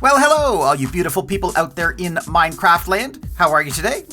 Well, hello, all you beautiful people out there in Minecraft land. How are you today?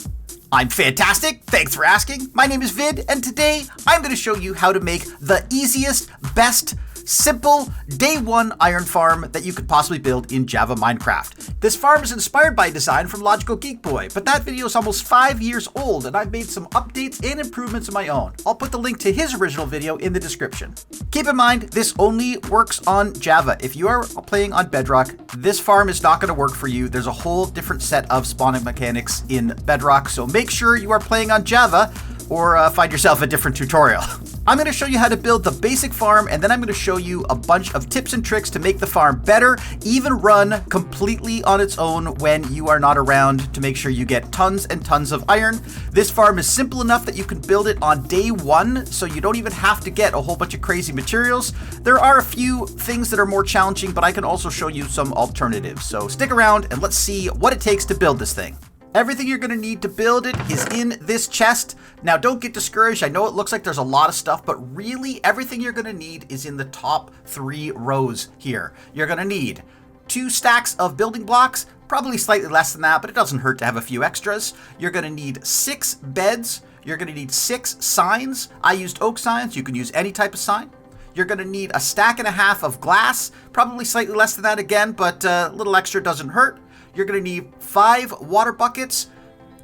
I'm fantastic. Thanks for asking. My name is Vid, and today I'm going to show you how to make the easiest, best, simple day one iron farm that you could possibly build in Java Minecraft. This farm is inspired by a design from LogicalGeekBoy, but that video is almost 5 years old and I've made some updates and improvements of my own. I'll put the link to his original video in the description. Keep in mind, this only works on Java. If you are playing on Bedrock, this farm is not going to work for you. There's a whole different set of spawning mechanics in Bedrock, so make sure you are playing on Java or find yourself a different tutorial. I'm going to show you how to build the basic farm, and then I'm going to show you a bunch of tips and tricks to make the farm better, even run completely on its own when you are not around, to make sure you get tons and tons of iron. This farm is simple enough that you can build it on day one, so you don't even have to get a whole bunch of crazy materials. There are a few things that are more challenging, but I can also show you some alternatives. So stick around and let's see what it takes to build this thing. Everything you're going to need to build it is in this chest. Now, don't get discouraged. I know it looks like there's a lot of stuff, but really everything you're going to need is in the top 3 rows here. You're going to need 2 stacks of building blocks, probably slightly less than that, but it doesn't hurt to have a few extras. You're going to need 6 beds. You're going to need 6 signs. I used oak signs. You can use any type of sign. You're going to need a stack and a half of glass, probably slightly less than that again, but a little extra doesn't hurt. You're going to need 5 water buckets.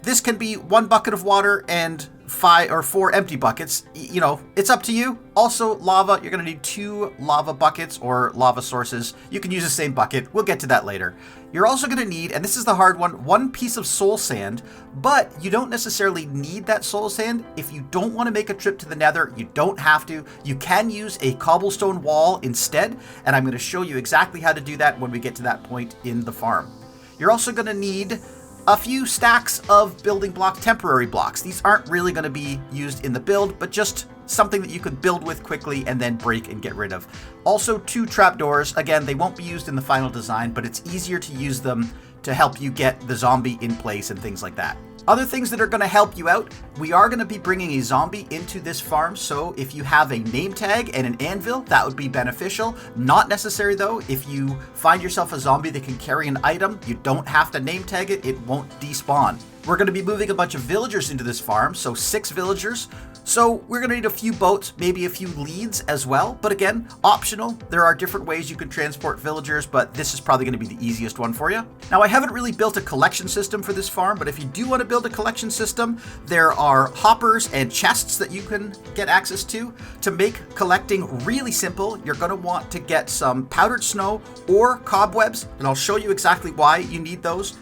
This can be 1 bucket of water and 5 or 4 empty buckets. You know, it's up to you. Also, lava. You're going to need 2 lava buckets or lava sources. You can use the same bucket. We'll get to that later. You're also going to need, and this is the hard one, 1 piece of soul sand, but you don't necessarily need that soul sand. If you don't want to make a trip to the nether, you don't have to. You can use a cobblestone wall instead, and I'm going to show you exactly how to do that when we get to that point in the farm. You're also going to need a few stacks of building block temporary blocks. These aren't really going to be used in the build, but just something that you can build with quickly and then break and get rid of. Also 2 trapdoors. Again, they won't be used in the final design, but it's easier to use them to help you get the zombie in place and things like that. Other things that are going to help you out, we are going to be bringing a zombie into this farm, so if you have a name tag and an anvil, that would be beneficial. Not necessary though. If you find yourself a zombie that can carry an item, you don't have to name tag it, it won't despawn. We're going to be moving a bunch of villagers into this farm, so 6 villagers. So we're going to need a few boats, maybe a few leads as well. But again, optional. There are different ways you can transport villagers, but this is probably going to be the easiest one for you. Now, I haven't really built a collection system for this farm, but if you do want to build a collection system, there are hoppers and chests that you can get access to. To make collecting really simple, you're going to want to get some powdered snow or cobwebs, and I'll show you exactly why you need those.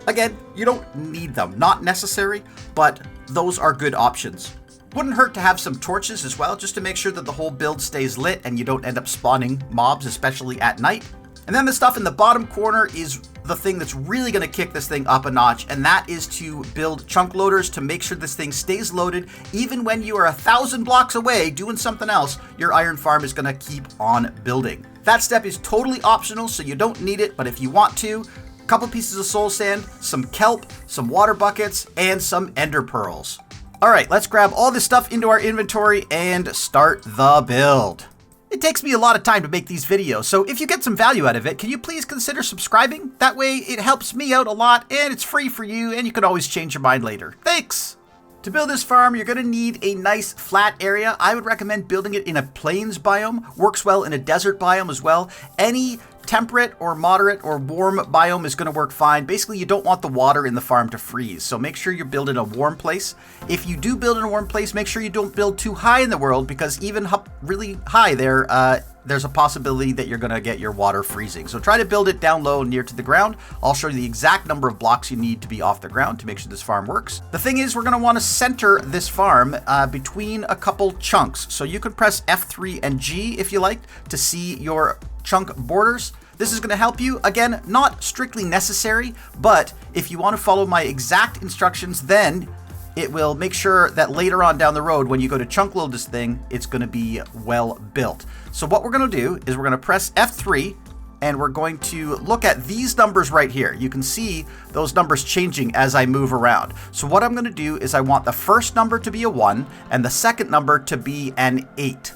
Again, you don't need them, not necessary, but those are good options. Wouldn't hurt to have some torches as well, just to make sure that the whole build stays lit and you don't end up spawning mobs, especially at night. And then the stuff in the bottom corner is the thing that's really going to kick this thing up a notch, and that is to build chunk loaders to make sure this thing stays loaded. Even when you are 1,000 blocks away doing something else, your iron farm is going to keep on building. That step is totally optional, so you don't need it, but if you want to, a couple pieces of soul sand, some kelp, some water buckets, and some ender pearls. All right, let's grab all this stuff into our inventory and start the build. It takes me a lot of time to make these videos, so if you get some value out of it, can you please consider subscribing? That way it helps me out a lot and it's free for you, and you can always change your mind later. Thanks! To build this farm, you're going to need a nice flat area. I would recommend building it in a plains biome. Works well in a desert biome as well. Any temperate or moderate or warm biome is going to work fine. Basically, you don't want the water in the farm to freeze, so make sure you build in a warm place. If you do build in a warm place, make sure you don't build too high in the world, because even up really high there, there's a possibility that you're going to get your water freezing. So try to build it down low near to the ground. I'll show you the exact number of blocks you need to be off the ground to make sure this farm works. The thing is, we're going to want to center this farm between a couple chunks. So you can press F3 and G if you like to see your chunk borders. This is going to help you. Again, not strictly necessary, but if you want to follow my exact instructions, then it will make sure that later on down the road, when you go to chunk load this thing, it's going to be well built. So what we're going to do is we're going to press F3, and we're going to look at these numbers right here. You can see those numbers changing as I move around. So what I'm going to do is I want the first number to be a 1 and the second number to be an 8.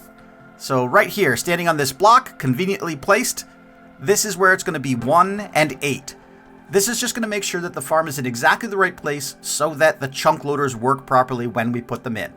So right here, standing on this block, conveniently placed, this is where it's going to be 1 and 8. This is just going to make sure that the farm is in exactly the right place so that the chunk loaders work properly when we put them in.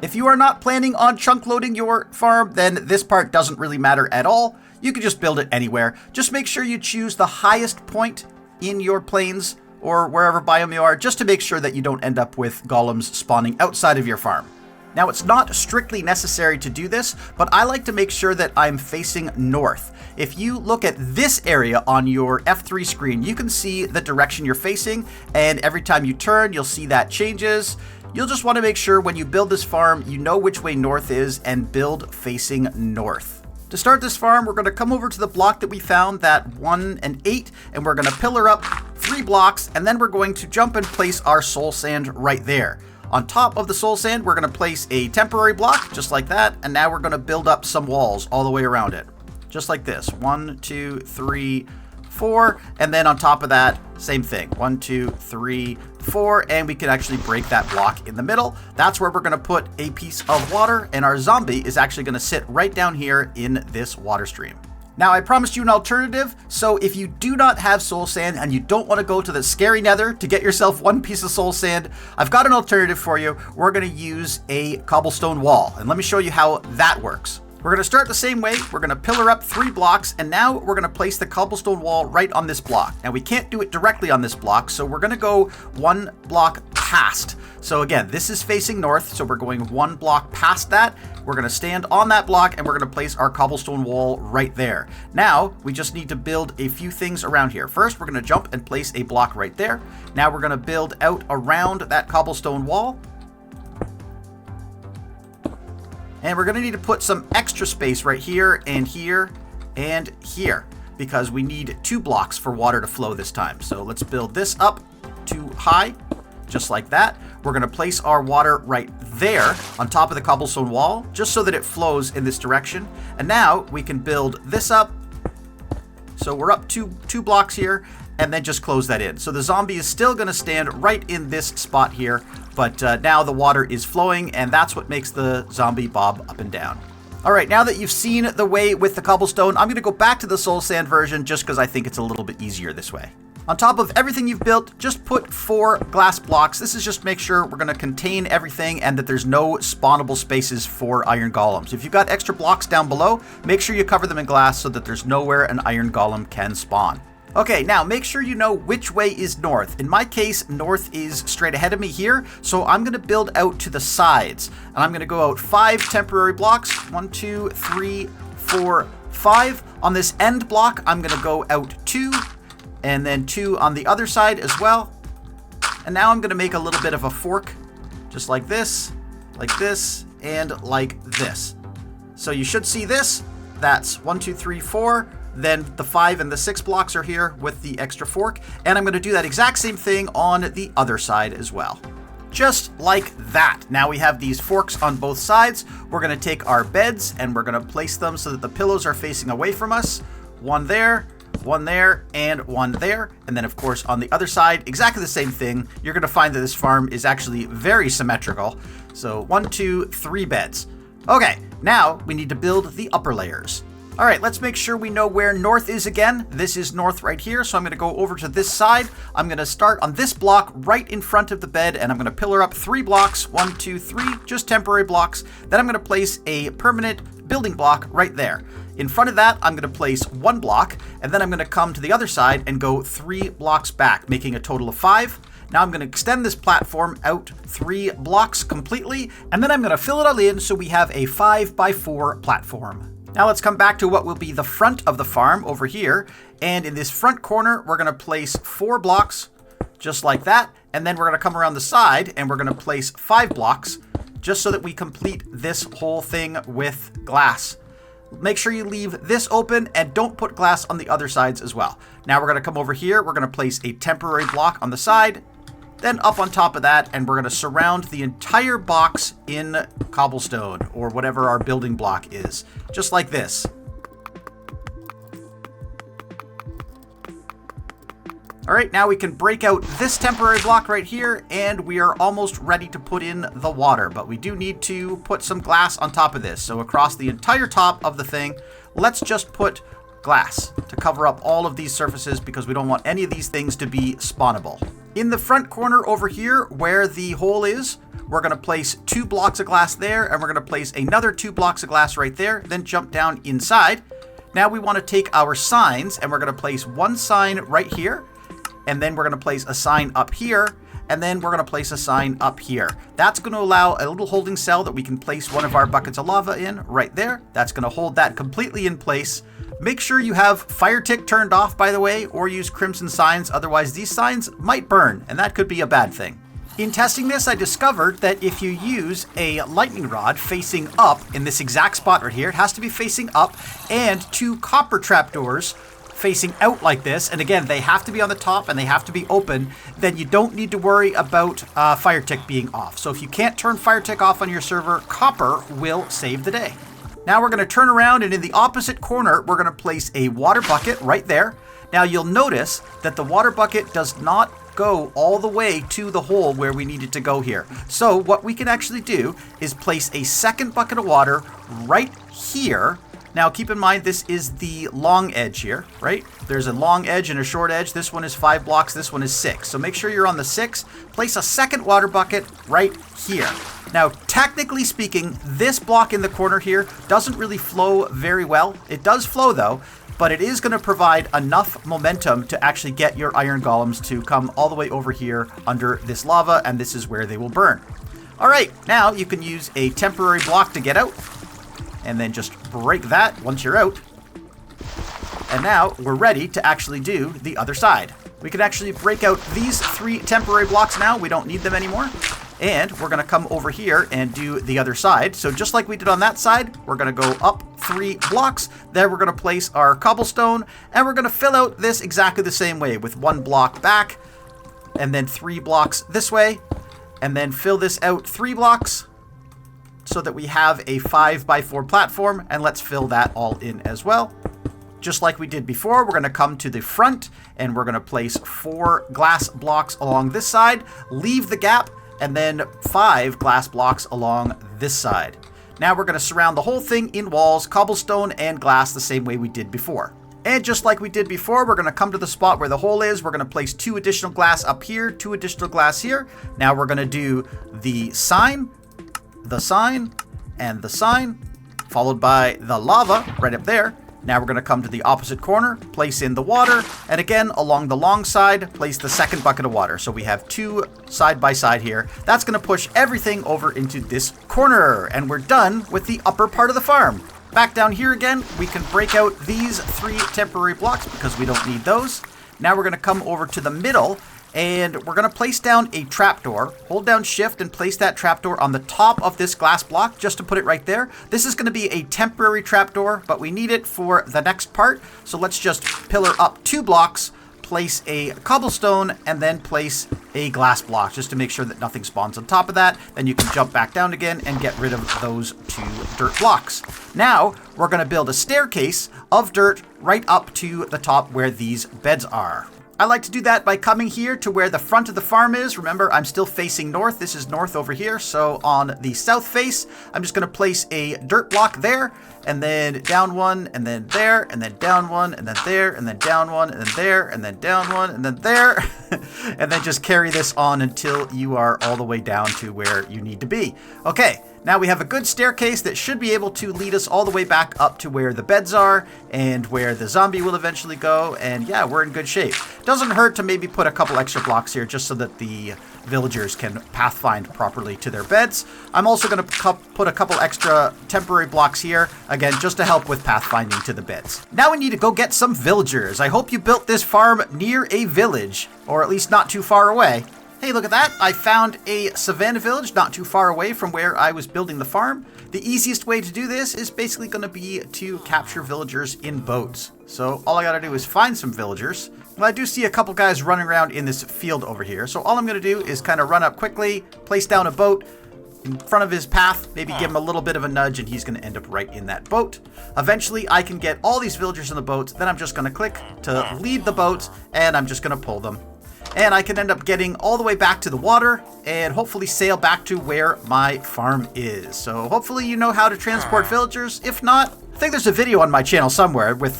If you are not planning on chunk loading your farm, then this part doesn't really matter at all. You can just build it anywhere. Just make sure you choose the highest point in your plains or wherever biome you are, just to make sure that you don't end up with golems spawning outside of your farm. Now, it's not strictly necessary to do this, but I like to make sure that I'm facing north. If you look at this area on your F3 screen, you can see the direction you're facing, and every time you turn, you'll see that changes. You'll just want to make sure when you build this farm, you know which way north is and build facing north. To start this farm, we're going to come over to the block that we found, that 1 and 8, and we're going to pillar up 3 blocks, and then we're going to jump and place our soul sand right there. On top of the soul sand, we're going to place a temporary block, just like that, and now we're going to build up some walls all the way around it. Just like this. 1, 2, 3, 4, and then on top of that, same thing. 1, 2, 3, 4, and we can actually break that block in the middle. That's where we're going to put a piece of water, and our zombie is actually going to sit right down here in this water stream. Now, I promised you an alternative, so if you do not have soul sand and you don't want to go to the scary nether to get yourself 1 piece of soul sand, I've got an alternative for you. We're going to use a cobblestone wall, and let me show you how that works. We're going to start the same way. We're going to pillar up 3 blocks, and now we're going to place the cobblestone wall right on this block. Now, we can't do it directly on this block, so we're going to go 1 block past. So again, this is facing north, so we're going 1 block past that. We're going to stand on that block, and we're going to place our cobblestone wall right there. Now, we just need to build a few things around here. First, we're going to jump and place a block right there. Now, we're going to build out around that cobblestone wall. And we're going to need to put some extra space right here and here and here, because we need 2 blocks for water to flow this time. So let's build this up to high, just like that. We're going to place our water right there on top of the cobblestone wall, just so that it flows in this direction. And now we can build this up. So we're up 2 blocks here, and then just close that in. So the zombie is still going to stand right in this spot here, but now the water is flowing, and that's what makes the zombie bob up and down. All right, now that you've seen the way with the cobblestone, I'm going to go back to the soul sand version just because I think it's a little bit easier this way. On top of everything you've built, just put 4 glass blocks. This is just to make sure we're going to contain everything and that there's no spawnable spaces for iron golems. If you've got extra blocks down below, make sure you cover them in glass so that there's nowhere an iron golem can spawn. Okay, now make sure you know which way is north. In my case, north is straight ahead of me here, so I'm going to build out to the sides. And I'm going to go out 5 temporary blocks. 1, 2, 3, 4, 5. On this end block, I'm going to go out 2, and then 2 on the other side as well. And now I'm going to make a little bit of a fork, just like this, and like this. So you should see this. That's 1, 2, 3, 4. Then the 5 and the 6 blocks are here with the extra fork. And I'm going to do that exact same thing on the other side as well. Just like that. Now we have these forks on both sides. We're going to take our beds and we're going to place them so that the pillows are facing away from us. 1 there, 1 there, and 1 there. And then, of course, on the other side, exactly the same thing. You're going to find that this farm is actually very symmetrical. So 1, 2, 3 beds. Okay, now we need to build the upper layers. All right, let's make sure we know where north is again. This is north right here, so I'm going to go over to this side. I'm going to start on this block right in front of the bed, and I'm going to pillar up 3 blocks. 1, 2, 3, just temporary blocks. Then I'm going to place a permanent building block right there. In front of that, I'm going to place 1 block, and then I'm going to come to the other side and go 3 blocks back, making a total of 5. Now I'm going to extend this platform out 3 blocks completely, and then I'm going to fill it all in so we have a 5x4 platform. Now let's come back to what will be the front of the farm over here. And in this front corner, we're going to place 4 blocks just like that. And then we're going to come around the side and we're going to place 5 blocks just so that we complete this whole thing with glass. Make sure you leave this open and don't put glass on the other sides as well. Now we're going to come over here. We're going to place a temporary block on the side. Then up on top of that, and we're going to surround the entire box in cobblestone, or whatever our building block is, just like this. All right, now we can break out this temporary block right here, and we are almost ready to put in the water, but we do need to put some glass on top of this. So across the entire top of the thing, let's just put glass to cover up all of these surfaces because we don't want any of these things to be spawnable. In the front corner over here where the hole is, we're going to place 2 blocks of glass there, and we're going to place another 2 blocks of glass right there, then jump down inside. Now we want to take our signs, and we're going to place 1 sign right here, and then we're going to place a sign up here, and then we're going to place a sign up here. That's going to allow a little holding cell that we can place one of our buckets of lava in right there. That's going to hold that completely in place. Make sure you have fire tick turned off, by the way, or use crimson signs, otherwise these signs might burn, and that could be a bad thing. In testing this, I discovered that if you use a lightning rod facing up in this exact spot right here, it has to be facing up, and 2 copper trapdoors facing out like this, and again, they have to be on the top and they have to be open, then you don't need to worry about fire tick being off. So if you can't turn fire tick off on your server, copper will save the day. Now we're going to turn around, and in the opposite corner, we're going to place a water bucket right there. Now you'll notice that the water bucket does not go all the way to the hole where we need it to go here. So what we can actually do is place a second bucket of water right here. Now keep in mind this is the long edge here, right? There's a long edge and a short edge. This one is 5 blocks, this one is 6. So make sure you're on the 6. Place a second water bucket right here. Now, technically speaking, this block in the corner here doesn't really flow very well. It does flow though, but it is going to provide enough momentum to actually get your iron golems to come all the way over here under this lava, and this is where they will burn. All right, now you can use a temporary block to get out, and then just break that once you're out. And now we're ready to actually do the other side. We can actually break out these 3 temporary blocks now. We don't need them anymore. And we're going to come over here and do the other side. So just like we did on that side, we're going to go up 3 blocks. Then we're going to place our cobblestone, and we're going to fill out this exactly the same way with 1 block back, and then 3 blocks this way, and then fill this out 3 blocks so that we have a 5x4 platform, and let's fill that all in as well. Just like we did before, we're going to come to the front, and we're going to place 4 glass blocks along this side, leave the gap, and then 5 glass blocks along this side. Now we're going to surround the whole thing in walls, cobblestone, and glass the same way we did before. And just like we did before, we're going to come to the spot where the hole is. We're going to place 2 additional glass up here, 2 additional glass here. Now we're going to do the sign, and the sign, followed by the lava right up there. Now we're going to come to the opposite corner, place in the water, and again, along the long side, place the second bucket of water. So we have 2 side by side here. That's going to push everything over into this corner, and we're done with the upper part of the farm. Back down here again, we can break out these 3 temporary blocks because we don't need those. Now we're going to come over to the middle, and we're going to place down a trapdoor. Hold down shift and place that trapdoor on the top of this glass block just to put it right there. This is going to be a temporary trapdoor, but we need it for the next part. So let's just pillar up 2 blocks, place a cobblestone, and then place a glass block just to make sure that nothing spawns on top of that. Then you can jump back down again and get rid of those 2 dirt blocks. Now we're going to build a staircase of dirt right up to the top where these beds are. I like to do that by coming here to where the front of the farm is. Remember, I'm still facing north. This is north over here. So on the south face, I'm just going to place a dirt block there, and then down 1, and then there, and then down 1, and then there, and then down 1, and then there, and then down 1, and then there. And then just carry this on until you are all the way down to where you need to be. Okay. Now we have a good staircase that should be able to lead us all the way back up to where the beds are and where the zombie will eventually go. And yeah, we're in good shape. Doesn't hurt to maybe put a couple extra blocks here just so that the villagers can pathfind properly to their beds. I'm also going to put a couple extra temporary blocks here, again, just to help with pathfinding to the beds. Now we need to go get some villagers. I hope you built this farm near a village, or at least not too far away. Hey, look at that. I found a savannah village not too far away from where I was building the farm. The easiest way to do this is basically going to be to capture villagers in boats. So all I got to do is find some villagers. Well, I do see a couple guys running around in this field over here. So all I'm going to do is kind of run up quickly, place down a boat in front of his path, maybe give him a little bit of a nudge, and he's going to end up right in that boat. Eventually, I can get all these villagers in the boats. Then I'm just going to click to lead the boats, and I'm just going to pull them. and I can end up getting all the way back to the water and hopefully sail back to where my farm is. So hopefully you know how to transport villagers. If not, I think there's a video on my channel somewhere with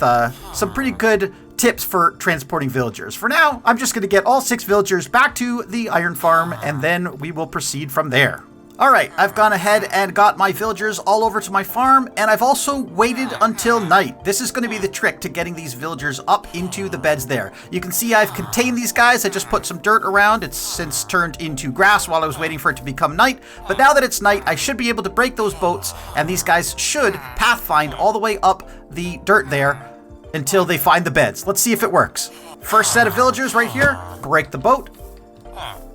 some pretty good tips for transporting villagers. For now, I'm just going to get all 6 villagers back to the iron farm, and then we will proceed from there. Alright, I've gone ahead and got my villagers all over to my farm, and I've also waited until night. This is going to be the trick to getting these villagers up into the beds there. You can see I've contained these guys. I just put some dirt around. It's since turned into grass while I was waiting for it to become night. But now that it's night, I should be able to break those boats, and these guys should pathfind all the way up the dirt there until they find the beds. Let's see if it works. First set of villagers right here, break the boat.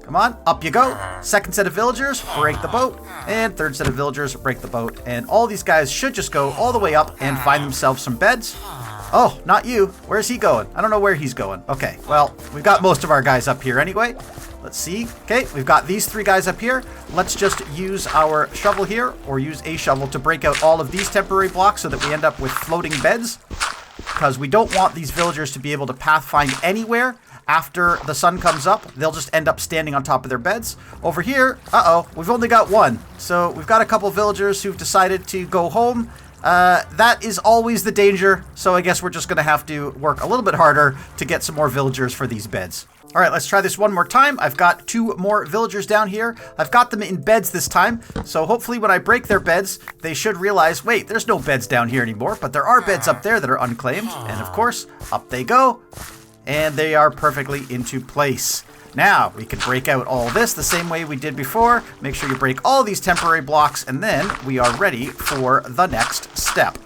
Come on, up you go. Second set of villagers, break the boat. And third set of villagers, break the boat. And all these guys should just go all the way up and find themselves some beds. Oh, not you. Where's he going? I don't know where he's going. Okay, well, we've got most of our guys up here anyway. Let's see. Okay, we've got these 3 guys up here. Let's just use our shovel here, or use a shovel to break out all of these temporary blocks so that we end up with floating beds. Because we don't want these villagers to be able to pathfind anywhere. After the sun comes up, they'll just end up standing on top of their beds. Over here, we've only got 1. So we've got a couple villagers who've decided to go home. That is always the danger. So I guess we're just going to have to work a little bit harder to get some more villagers for these beds. All right, let's try this one more time. I've got 2 more villagers down here. I've got them in beds this time. So hopefully when I break their beds, they should realize, wait, there's no beds down here anymore, but there are beds up there that are unclaimed. And of course, up they go. And they are perfectly into place. Now, we can break out all this the same way we did before. Make sure you break all these temporary blocks, and then we are ready for the next step.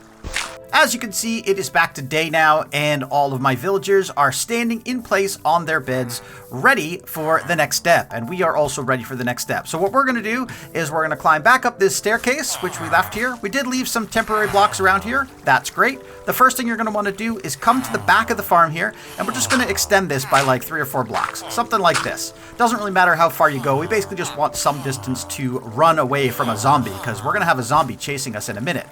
As you can see, it is back to day now, and all of my villagers are standing in place on their beds, ready for the next step. And we are also ready for the next step. So what we're going to do is we're going to climb back up this staircase, which we left here. We did leave some temporary blocks around here. That's great. The first thing you're going to want to do is come to the back of the farm here, and we're just going to extend this by like 3 or 4 blocks. Something like this. Doesn't really matter how far you go. We basically just want some distance to run away from a zombie, because we're going to have a zombie chasing us in a minute.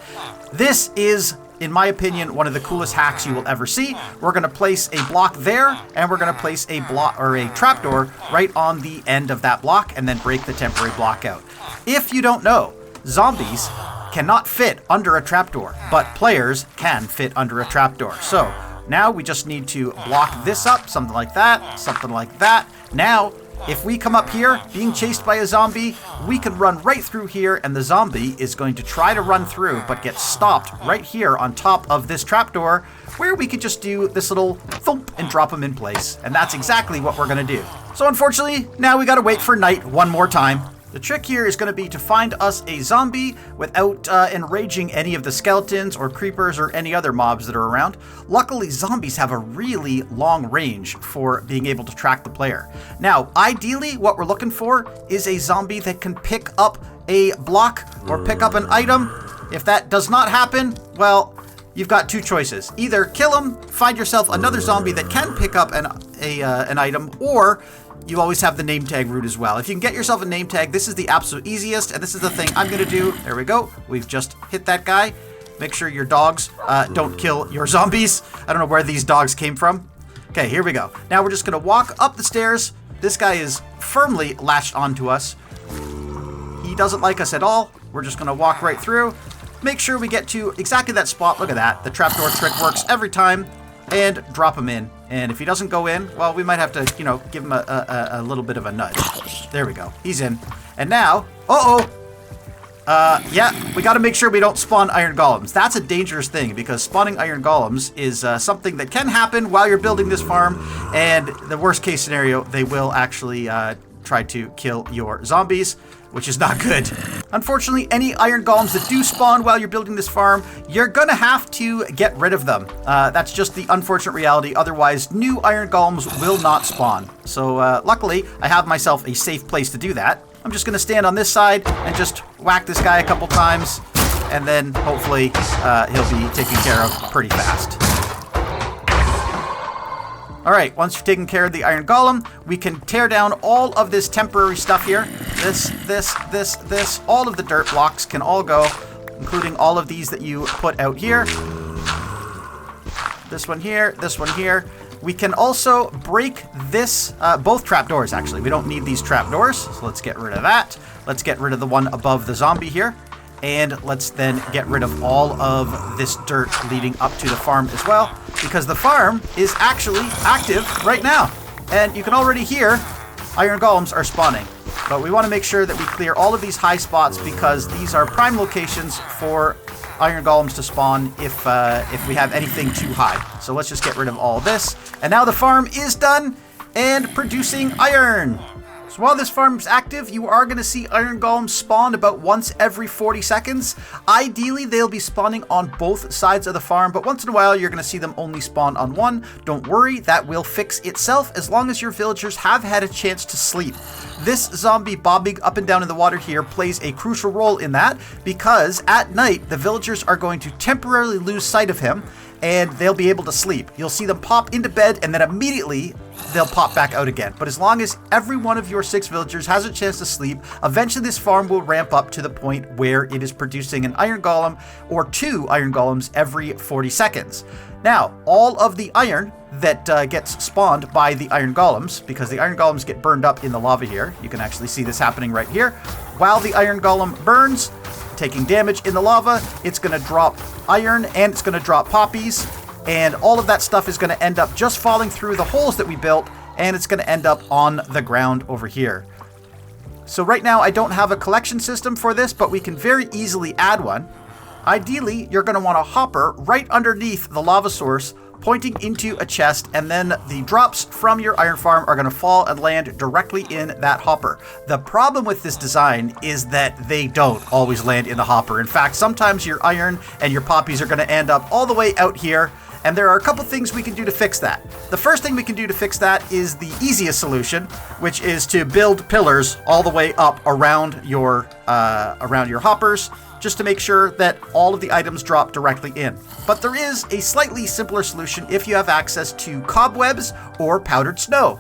This is, in my opinion, one of the coolest hacks you will ever see. We're going to place a block there, and we're going to place a block or a trapdoor right on the end of that block, and then break the temporary block out. If you don't know, zombies cannot fit under a trapdoor, but players can fit under a trapdoor. So now we just need to block this up, something like that, something like that. Now, if we come up here being chased by a zombie, we can run right through here, and the zombie is going to try to run through but get stopped right here on top of this trapdoor, where we could just do this little thump and drop him in place. And that's exactly what we're going to do. So unfortunately, now we got to wait for night one more time. The trick here is going to be to find us a zombie without enraging any of the skeletons or creepers or any other mobs that are around. Luckily, zombies have a really long range for being able to track the player. Now, ideally, what we're looking for is a zombie that can pick up a block or pick up an item. If that does not happen, well, you've got 2 choices. Either kill him, find yourself another zombie that can pick up an item, or you always have the name tag route as well. If you can get yourself a name tag, this is the absolute easiest, and this is the thing I'm going to do. There we go. We've just hit that guy. Make sure your dogs don't kill your zombies. I don't know where these dogs came from. Okay, here we go. Now we're just going to walk up the stairs. This guy is firmly latched onto us. He doesn't like us at all. We're just going to walk right through. Make sure we get to exactly that spot. Look at that. The trapdoor trick works every time. And drop him in. And if he doesn't go in, well, we might have to, give him a little bit of a nudge. There we go. He's in. And now, yeah, we got to make sure we don't spawn iron golems. That's a dangerous thing, because spawning iron golems is something that can happen while you're building this farm. And the worst case scenario, they will actually try to kill your zombies, which is not good. Unfortunately, any iron golems that do spawn while you're building this farm, you're gonna have to get rid of them. That's just the unfortunate reality. Otherwise, new iron golems will not spawn. So luckily, I have myself a safe place to do that. I'm just gonna stand on this side and just whack this guy a couple times, and then hopefully he'll be taken care of pretty fast. All right, once you've taken care of the iron golem, we can tear down all of this temporary stuff here. This, all of the dirt blocks can all go, including all of these that you put out here. This one here, We can also break this, both trapdoors actually. We don't need these trapdoors, so let's get rid of that. Let's get rid of the one above the zombie here. And let's then get rid of all of this dirt leading up to the farm as well, because the farm is actually active right now. And you can already hear iron golems are spawning. But we want to make sure that we clear all of these high spots because these are prime locations for iron golems to spawn if we have anything too high. So let's just get rid of all this. And now the farm is done and producing iron. So while this farm is active, you are going to see iron golems spawn about once every 40 seconds. Ideally, they'll be spawning on both sides of the farm, but once in a while, you're going to see them only spawn on one. Don't worry, that will fix itself as long as your villagers have had a chance to sleep. This zombie bobbing up and down in the water here plays a crucial role in that because at night, the villagers are going to temporarily lose sight of him and they'll be able to sleep. You'll see them pop into bed and then immediately they'll pop back out again. But as long as every one of your 6 villagers has a chance to sleep, eventually this farm will ramp up to the point where it is producing an iron golem or 2 iron golems every 40 seconds. Now, all of the iron that gets spawned by the iron golems, because the iron golems get burned up in the lava here, you can actually see this happening right here. While the iron golem burns, taking damage in the lava, it's going to drop iron and it's going to drop poppies. And all of that stuff is going to end up just falling through the holes that we built, and it's going to end up on the ground over here. So right now I don't have a collection system for this, but we can very easily add one. Ideally, you're going to want a hopper right underneath the lava source, pointing into a chest, and then the drops from your iron farm are going to fall and land directly in that hopper. The problem with this design is that they don't always land in the hopper. In fact, sometimes your iron and your poppies are going to end up all the way out here. And there are a couple things we can do to fix that. The first thing we can do to fix that is the easiest solution, which is to build pillars all the way up around your hoppers, just to make sure that all of the items drop directly in. But there is a slightly simpler solution if you have access to cobwebs or powdered snow.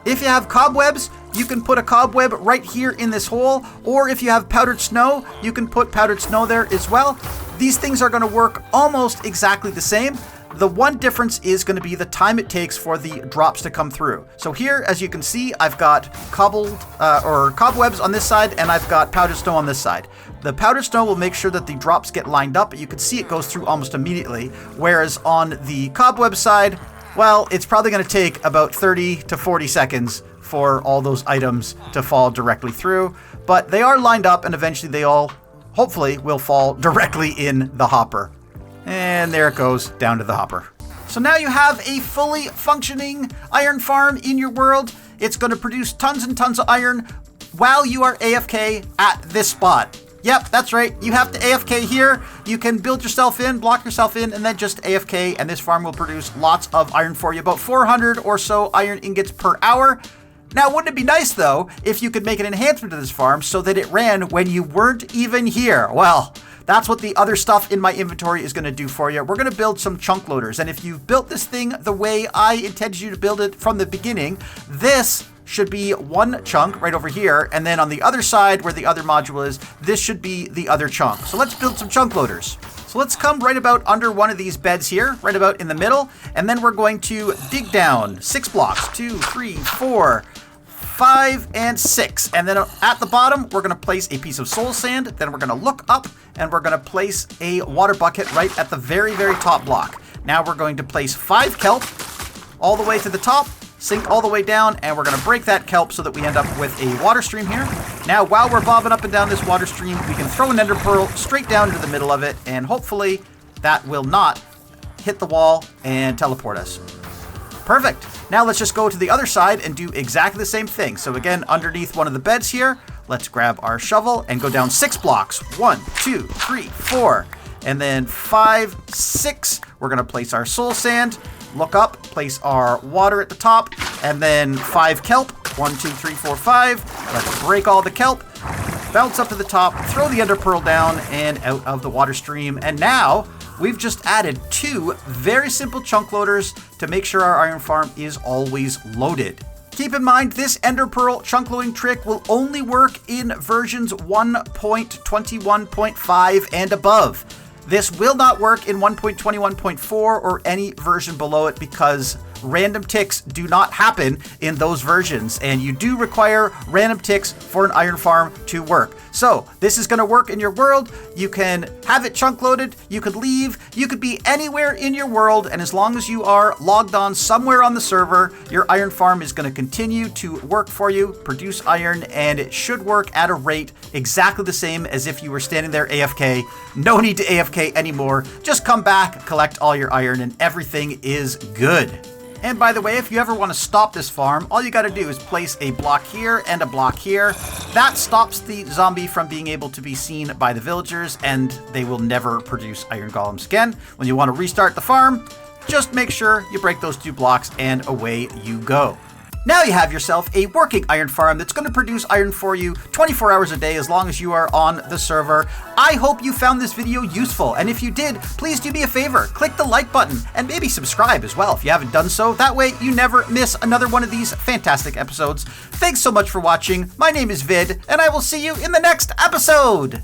If you have cobwebs, you can put a cobweb right here in this hole, or if you have powdered snow, you can put powdered snow there as well. These things are going to work almost exactly the same. The one difference is going to be the time it takes for the drops to come through. So here, as you can see, I've got cobwebs on this side, and I've got powdered snow on this side. The powdered snow will make sure that the drops get lined up, but you can see it goes through almost immediately. Whereas on the cobweb side, well, it's probably going to take about 30 to 40 seconds for all those items to fall directly through. But they are lined up, and eventually they all, hopefully, will fall directly in the hopper. And there it goes, down to the hopper. So now you have a fully functioning iron farm in your world. It's going to produce tons and tons of iron while you are AFK at this spot. Yep, that's right. You have to AFK here. You can build yourself in, block yourself in, and then just AFK, and this farm will produce lots of iron for you. About 400 or so iron ingots per hour. Now, wouldn't it be nice, though, if you could make an enhancement to this farm so that it ran when you weren't even here? Well, that's what the other stuff in my inventory is going to do for you. We're going to build some chunk loaders, and if you've built this thing the way I intended you to build it from the beginning, this should be one chunk right over here, and then on the other side where the other module is, this should be the other chunk. So let's build some chunk loaders. So let's come right about under one of these beds here, right about in the middle, and then we're going to dig down 6 blocks, 2, 3, 4, 5, and 6. And then at the bottom, we're going to place a piece of soul sand. Then we're going to look up and we're going to place a water bucket right at the very, very top block. Now we're going to place 5 kelp all the way to the top, sink all the way down, and we're going to break that kelp so that we end up with a water stream here. Now, while we're bobbing up and down this water stream, we can throw an ender pearl straight down into the middle of it, and hopefully that will not hit the wall and teleport us. Perfect. Now let's just go to the other side and do exactly the same thing. So again, underneath one of the beds here, let's grab our shovel and go down 6 blocks. 1, 2, 3, 4, and then 5, 6. We're going to place our soul sand, look up, place our water at the top, and then 5 kelp. 1, 2, 3, 4, 5. Let's break all the kelp, bounce up to the top, throw the ender pearl down and out of the water stream. And now we've just added 2 very simple chunk loaders to make sure our iron farm is always loaded. Keep in mind, this ender pearl chunk loading trick will only work in versions 1.21.5 and above. This will not work in 1.21.4 or any version below it because random ticks do not happen in those versions, and you do require random ticks for an iron farm to work. So this is going to work in your world. You can have it chunk loaded, you could leave, you could be anywhere in your world, and as long as you are logged on somewhere on the server, your iron farm is going to continue to work for you, produce iron, and it should work at a rate exactly the same as if you were standing there AFK. No need to AFK anymore. Just come back, collect all your iron, and everything is good. And by the way, if you ever want to stop this farm, all you got to do is place a block here and a block here. That stops the zombie from being able to be seen by the villagers, and they will never produce iron golems again. When you want to restart the farm, just make sure you break those 2 blocks and away you go. Now you have yourself a working iron farm that's going to produce iron for you 24 hours a day as long as you are on the server. I hope you found this video useful, and if you did, please do me a favor, click the like button and maybe subscribe as well if you haven't done so. That way you never miss another one of these fantastic episodes. Thanks so much for watching. My name is Vid, and I will see you in the next episode.